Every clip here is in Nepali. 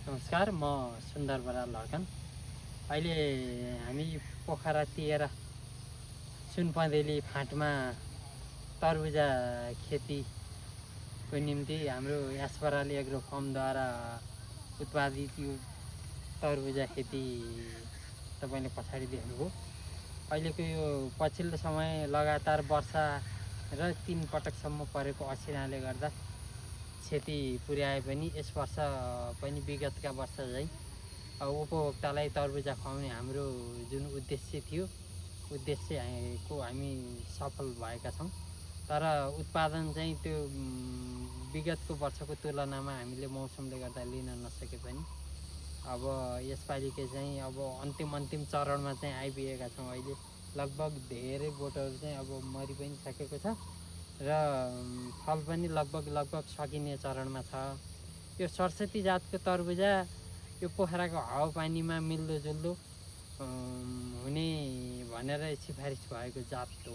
नमस्कार, म सुन्दर बराल लड्कन। अहिले हामी पोखरा तिर सुनपँधेली फाँटमा तरबुजा खेतीको निम्ति हाम्रो यासपराल एग्रो फर्मद्वारा उत्पादित यो तरबुजा खेती तपाईँले पछाडि देख्नुभयो। अहिलेको यो पछिल्लो समय लगातार वर्षा र 3 पटकसम्म परेको असिनाले गर्दा क्षति पुर्याए पनि यस वर्ष पनि विगतका वर्ष झैँ उपभोक्तालाई तरबुजा खुवाउने हाम्रो जुन उद्देश्य थियो, उद्देश्यको हामी सफल भएका छौँ। तर उत्पादन चाहिँ त्यो विगतको वर्षको तुलनामा हामीले मौसमले गर्दा लिन नसके पनि अब यसपालिको चाहिँ अब अन्तिम चरणमा चाहिँ आइपुगेका छौँ। अहिले लगभग धेरै बोटहरू चाहिँ अब मरि पनि सकेको छ र फल पनि लगभग सकिने चरणमा छ। यो सरस्वती जातको तरबुजा यो पोखराको हावापानीमा मिल्दोजुल्दो हुने भनेर सिफारिस भएको जात हो।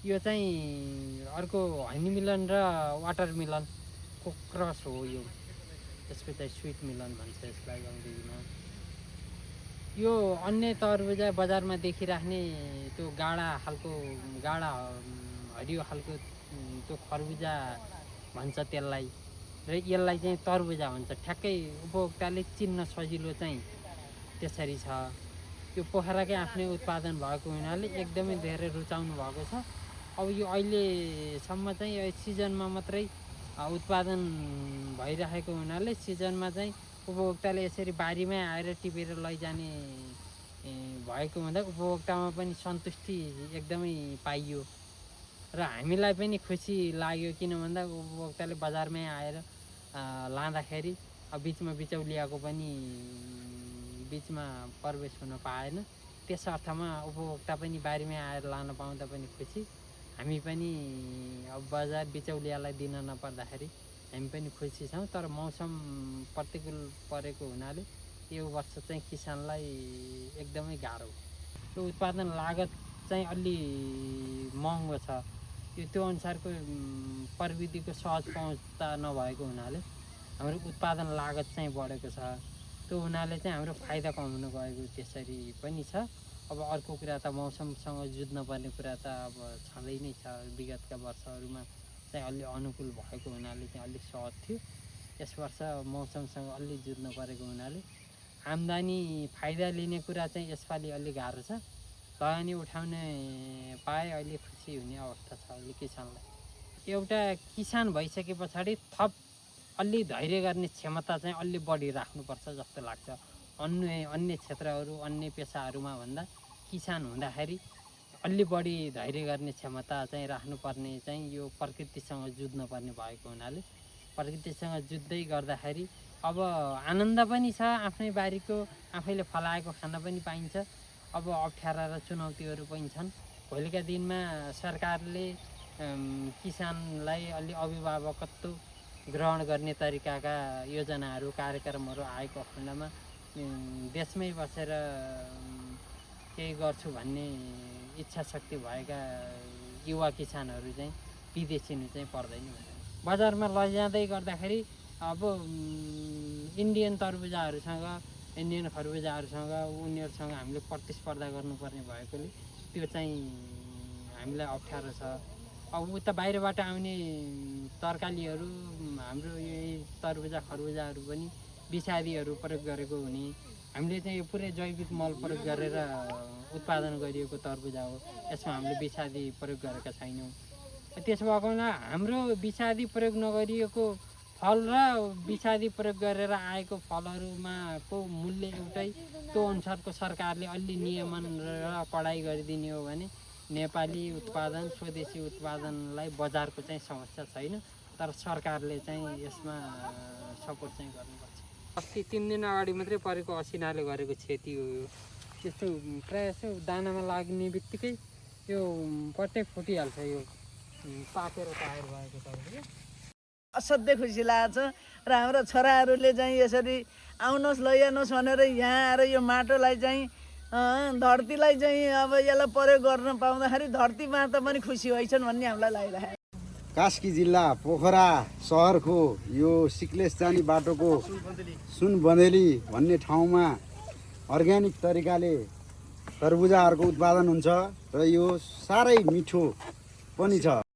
यो चाहिँ अर्को हनी मिलन र वाटर मिलनको क्रस हो। यसको चाहिँ स्विट मिलन भन्छ यसलाई अङ्ग्रेजीमा। यो अन्य तरबुजा बजारमा देखिराख्ने त्यो गाडा हरियो खालको त्यो खरबुजा भन्छ त्यसलाई, र यसलाई चाहिँ तरबुजा भन्छ। ठ्याक्कै उपभोक्ताले चिन्न सजिलो चाहिँ त्यसरी छ। यो पोखराकै आफ्नै उत्पादन भएको हुनाले एकदमै धेरै रुचाउनु भएको छ। अब यो अहिलेसम्म चाहिँ यो सिजनमा मात्रै उत्पादन भइरहेको हुनाले सिजनमा चाहिँ उपभोक्ताले यसरी बारीमै आएर टिपेर लैजाने भएको हुँदा उपभोक्तामा पनि सन्तुष्टि एकदमै पाइयो र हामीलाई पनि खुसी लाग्यो। किन भन्दा उपभोक्ताले बजारमै आएर लाँदाखेरि बिचमा बिचौलियाको पनि बिचमा प्रवेश हुन पाएन। त्यस अर्थमा उपभोक्ता पनि बारीमै आएर लान पाउँदा पनि खुसी, हामी पनि अब बजार बिचौलियालाई दिन नपर्दाखेरि हामी पनि खुसी छौँ। तर मौसम प्रतिकूल परेको हुनाले यो वर्ष चाहिँ किसानलाई एकदमै गाह्रो। यो उत्पादन लागत चाहिँ अलि महँगो छ। त्यो अनुसारको प्रविधिको सहज पहुँचता नभएको हुनाले हाम्रो उत्पादन लागत चाहिँ बढेको छ। त्यो हुनाले चाहिँ हाम्रो फाइदा कम हुन गएको त्यसरी पनि छ। अब अर्को कुरा त मौसमसँग जुझ्न पर्ने कुरा त अब छँदै नै छ। विगतका वर्षहरूमा चाहिँ अलि अनुकूल भएको हुनाले चाहिँ अलिक सहज थियो। यस वर्ष मौसमसँग अलि जुझ्न परेको हुनाले आम्दानी फाइदा लिने कुरा चाहिँ यसपालि अलि गाह्रो छ। लगानी उठाउने पाए अहिले खुसी हुने अवस्था छ अहिले किसानलाई। एउटा किसान भइसके पछाडि थप अलि धैर्य गर्ने क्षमता चाहिँ अलि बढी राख्नुपर्छ जस्तो लाग्छ। अन्य क्षेत्रहरू अन्य पेसाहरूमा भन्दा किसान हुँदाखेरि अलि बढी धैर्य गर्ने क्षमता चाहिँ राख्नुपर्ने चाहिँ यो प्रकृतिसँग जुझ्न पर्ने भएको हुनाले प्रकृतिसँग जुझ्दै गर्दाखेरि अब आनन्द पनि छ। आफ्नै बारीको आफैले फलाएको खान पनि पाइन्छ। अब अप्ठ्यारा र चुनौतीहरू पनि छन्। भोलिका दिनमा सरकारले किसानलाई अलि अभिभावकत्व ग्रहण गर्ने तरिकाका योजनाहरू कार्यक्रमहरू आएको खण्डमा देशमै बसेर केही गर्छु भन्ने इच्छा शक्ति भएका युवा किसानहरू चाहिँ विदेशिनु चाहिँ पर्दैन। बजारमा लैजाँदै गर्दाखेरि अब इन्डियन तरबुजाहरूसँग इन्डियन खरबुजाहरूसँग उनीहरूसँग हामीले प्रतिस्पर्धा गर्नुपर्ने भएकोले त्यो चाहिँ हामीलाई अप्ठ्यारो छ। अब उता बाहिरबाट आउने तरकारीहरू हाम्रो यही तरबुजा खरबुजाहरू पनि विषादीहरू प्रयोग गरेको हुने, हामीले चाहिँ यो पुरै जैविक मल प्रयोग गरेर उत्पादन गरिएको तरबुजा हो। यसमा हामीले विषादी प्रयोग गरेका छैनौँ। त्यसो भएको हुनाले हाम्रो विषादी प्रयोग नगरिएको फल र विषादी प्रयोग गरेर आएको फलहरूमा को मूल्य एउटै, त्यो अनुसारको सरकारले अलि नियमन र कडाइ गरिदिने हो भने नेपाली उत्पादन स्वदेशी उत्पादनलाई बजारको चाहिँ समस्या छैन। तर सरकारले चाहिँ यसमा सपोर्ट चाहिँ गर्नुपर्छ। अस्ति 3 दिन अगाडि मात्रै परेको असिनाले गरेको क्षति हो। त्यस्तो प्रायः जस्तो दानामा लाग्ने बित्तिकै यो पट्टै फुटिहाल्छ। यो पाकेर तयार भएको तरबुजा असाध्यै खुसी लागेको छ। र हाम्रो छोराहरूले चाहिँ यसरी आउनुहोस् लैजानुहोस् भनेर यहाँ आएर यो माटोलाई चाहिँ धरतीलाई चाहिँ अब यसलाई प्रयोग गर्न पाउँदाखेरि धरती माता पनि खुसी भइछन् भन्ने हामीलाई लागिरहेको छ। कास्की जिल्ला पोखरा सहरको यो सिक्लेस जाने बाटोको सुनबन्देली भन्ने ठाउँमा अर्ग्यानिक तरिकाले तरबुजाहरूको उत्पादन हुन्छ र यो साह्रै मिठो पनि छ।